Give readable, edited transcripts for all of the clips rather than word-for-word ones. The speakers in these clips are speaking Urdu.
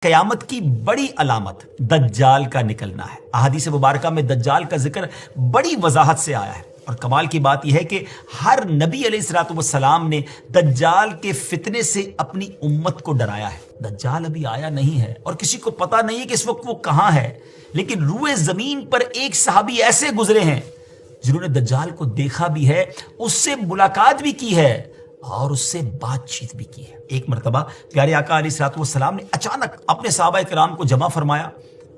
قیامت کی بڑی علامت دجال کا نکلنا ہے۔ احادیث مبارکہ میں دجال کا ذکر بڑی وضاحت سے آیا ہے، اور کمال کی بات یہ ہے کہ ہر نبی علیہ الصلوۃ والسلام نے دجال کے فتنے سے اپنی امت کو ڈرایا ہے۔ دجال ابھی آیا نہیں ہے اور کسی کو پتہ نہیں ہے کہ اس وقت وہ کہاں ہے، لیکن روئے زمین پر ایک صحابی ایسے گزرے ہیں جنہوں نے دجال کو دیکھا بھی ہے، اس سے ملاقات بھی کی ہے اور اس سے بات چیت بھی کی ہے۔ ایک مرتبہ پیارے آقا علیہ الصلوۃ والسلام نے اچانک اپنے صحابہ کرام کو جمع فرمایا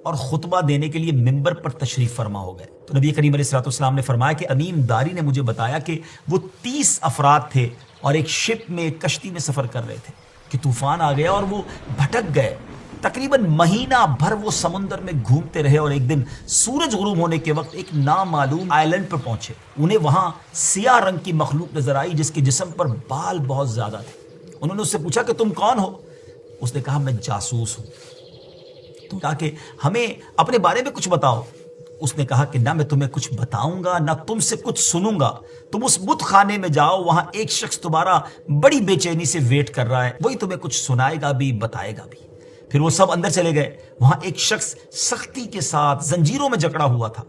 اور خطبہ دینے کے لیے ممبر پر تشریف فرما ہو گئے۔ تو نبی کریم علیہ الصلوۃ والسلام نے فرمایا کہ امین داری نے مجھے بتایا کہ وہ 30 افراد تھے اور ایک شپ میں، ایک کشتی میں سفر کر رہے تھے کہ طوفان آ گیا اور وہ بھٹک گئے۔ تقریباً مہینہ بھر وہ سمندر میں گھومتے رہے اور ایک دن سورج غروب ہونے کے وقت ایک نامعلوم آئلینڈ پر پہنچے۔ انہیں وہاں سیاہ رنگ کی مخلوق نظر آئی جس کے جسم پر بال بہت زیادہ تھے۔ انہوں نے اس سے پوچھا کہ تم کون ہو؟ اس نے کہا میں جاسوس ہوں۔ تو کہا کہ ہمیں اپنے بارے میں کچھ بتاؤ۔ اس نے کہا کہ نہ میں تمہیں کچھ بتاؤں گا نہ تم سے کچھ سنوں گا، تم اس بت خانے میں جاؤ، وہاں ایک شخص تمہارا بڑی بے چینی سے ویٹ کر رہا ہے، وہی تمہیں کچھ سنائے گا بھی بتائے گا بھی۔ پھر وہ سب اندر چلے گئے۔ وہاں ایک شخص سختی کے ساتھ زنجیروں میں جکڑا ہوا تھا۔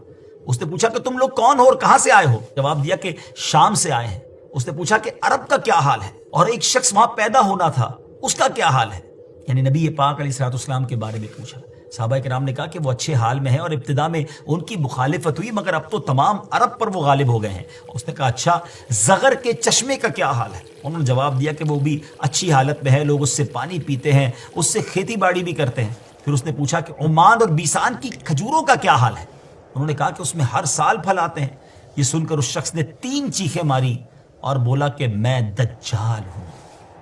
اس نے پوچھا کہ تم لوگ کون ہو اور کہاں سے آئے ہو؟ جواب دیا کہ شام سے آئے ہیں۔ اس نے پوچھا کہ عرب کا کیا حال ہے؟ اور ایک شخص وہاں پیدا ہونا تھا، اس کا کیا حال ہے؟ یعنی نبی پاک علیہ الصلوۃ والسلام کے بارے میں پوچھا۔ صحابہ کرام نے کہا کہ وہ اچھے حال میں ہیں اور ابتدا میں ان کی مخالفت ہوئی، مگر اب تو تمام عرب پر وہ غالب ہو گئے ہیں۔ اس نے کہا اچھا زغر کے چشمے کا کیا حال ہے؟ انہوں نے جواب دیا کہ وہ بھی اچھی حالت میں ہے، لوگ اس سے پانی پیتے ہیں، اس سے کھیتی باڑی بھی کرتے ہیں۔ پھر اس نے پوچھا کہ عمان اور بیسان کی کھجوروں کا کیا حال ہے؟ انہوں نے کہا کہ اس میں ہر سال پھل آتے ہیں۔ یہ سن کر اس شخص نے 3 چیخیں ماری اور بولا کہ میں دجال ہوں۔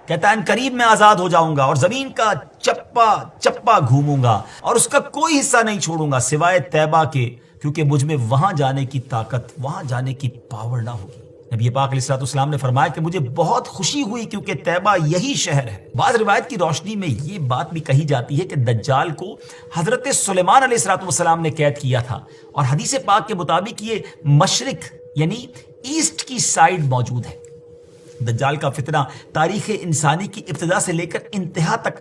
کہتا ہے قریب میں آزاد ہو جاؤں گا اور زمین کا چپا چپا گھوموں گا اور اس کا کوئی حصہ نہیں چھوڑوں گا سوائے طیبہ کے، کیونکہ مجھ میں وہاں جانے کی طاقت، وہاں جانے کی پاور نہ ہوگی۔ نبی پاک علیہ الصلوۃ والسلام نے فرمایا کہ مجھے بہت خوشی ہوئی کیونکہ طیبہ یہی شہر ہے۔ بعض روایت کی روشنی میں یہ بات بھی کہی جاتی ہے کہ دجال کو حضرت سلیمان علیہ الصلوۃ والسلام نے قید کیا تھا، اور حدیث پاک کے مطابق یہ مشرق یعنی ایسٹ کی سائیڈ موجود ہے۔ دجال کا فتنہ تاریخ انسانی کی ابتدا سے لے کر انتہا تک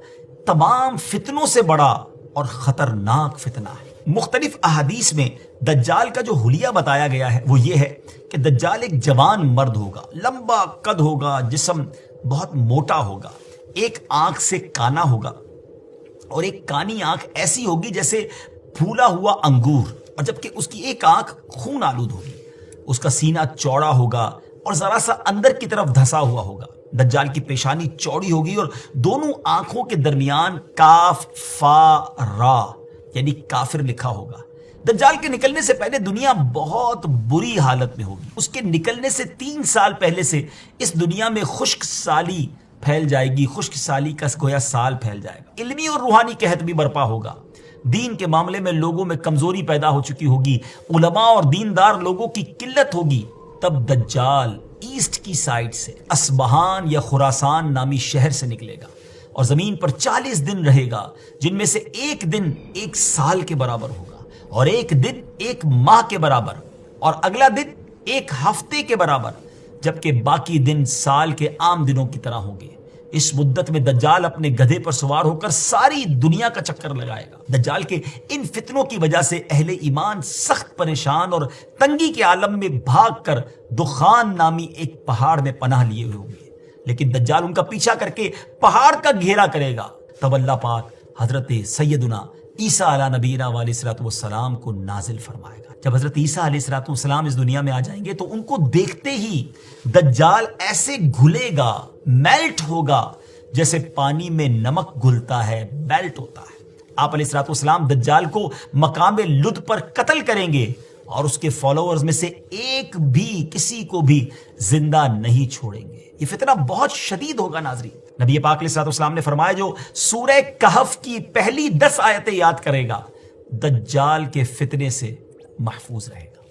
تمام فتنوں سے بڑا اور خطرناک فتنہ ہے۔ مختلف احادیث میں دجال کا جو حلیہ بتایا گیا ہے وہ یہ ہے کہ دجال ایک جوان مرد ہوگا، لمبا قد ہوگا، جسم بہت موٹا ہوگا، ایک آنکھ سے کانا ہوگا، اور ایک کانی آنکھ ایسی ہوگی جیسے پھولا ہوا انگور، اور جبکہ اس کی ایک آنکھ خون آلود ہوگی۔ اس کا سینہ چوڑا ہوگا اور ذرا سا اندر کی طرف دھسا ہوا ہوگا۔ دجال کی پیشانی چوڑی ہوگی اور دونوں آنکھوں کے درمیان کاف فا را یعنی کافر لکھا ہوگا۔ دجال کے نکلنے سے پہلے دنیا بہت بری حالت میں ہوگی۔ اس کے نکلنے سے 3 سال پہلے سے اس دنیا میں خشک سالی پھیل جائے گی، خشک سالی کا گویا سال پھیل جائے گا۔ علمی اور روحانی قحط بھی برپا ہوگا۔ دین کے معاملے میں لوگوں میں کمزوری پیدا ہو چکی ہوگی، علماء اور دیندار لوگوں کی قلت ہوگی۔ تب دجال ایسٹ کی سائڈ سے اصبہان یا خراسان نامی شہر سے نکلے گا اور زمین پر 40 دن رہے گا، جن میں سے ایک دن 1 سال کے برابر ہوگا، اور ایک دن 1 ماہ کے برابر، اور اگلا دن 1 ہفتے کے برابر، جبکہ باقی دن سال کے عام دنوں کی طرح ہوں گے۔ اس مدت میں دجال اپنے گدھے پر سوار ہو کر ساری دنیا کا چکر لگائے گا۔ دجال کے ان فتنوں کی وجہ سے اہل ایمان سخت پریشان اور تنگی کے عالم میں بھاگ کر دخان نامی ایک پہاڑ میں پناہ لیے ہوئے ہوں گے، لیکن دجال ان کا پیچھا کر کے پہاڑ کا گھیرا کرے گا۔ تب اللہ پاک حضرت سیدنا عیسیٰ علیہ نبینا علیہ الصلوۃ والسلام کو نازل فرمائے گا۔ جب حضرت عیسیٰ علیہ الصلوۃ والسلام اس دنیا میں آ جائیں گے تو ان کو دیکھتے ہی دجال ایسے گھلے گا، میلٹ ہوگا، جیسے پانی میں نمک گھلتا ہے، میلٹ ہوتا ہے۔ آپ علیہ الصلوۃ والسلام دجال کو مقام لد پر قتل کریں گے اور اس کے فالوورز میں سے ایک بھی کسی کو بھی زندہ نہیں چھوڑیں گے۔ یہ فتنہ بہت شدید ہوگا ناظرین۔ نبی پاک علیہ الصلوۃ والسلام نے فرمایا جو سورہ کہف کی پہلی 10 آیتیں یاد کرے گا دجال کے فتنے سے محفوظ رہے گا۔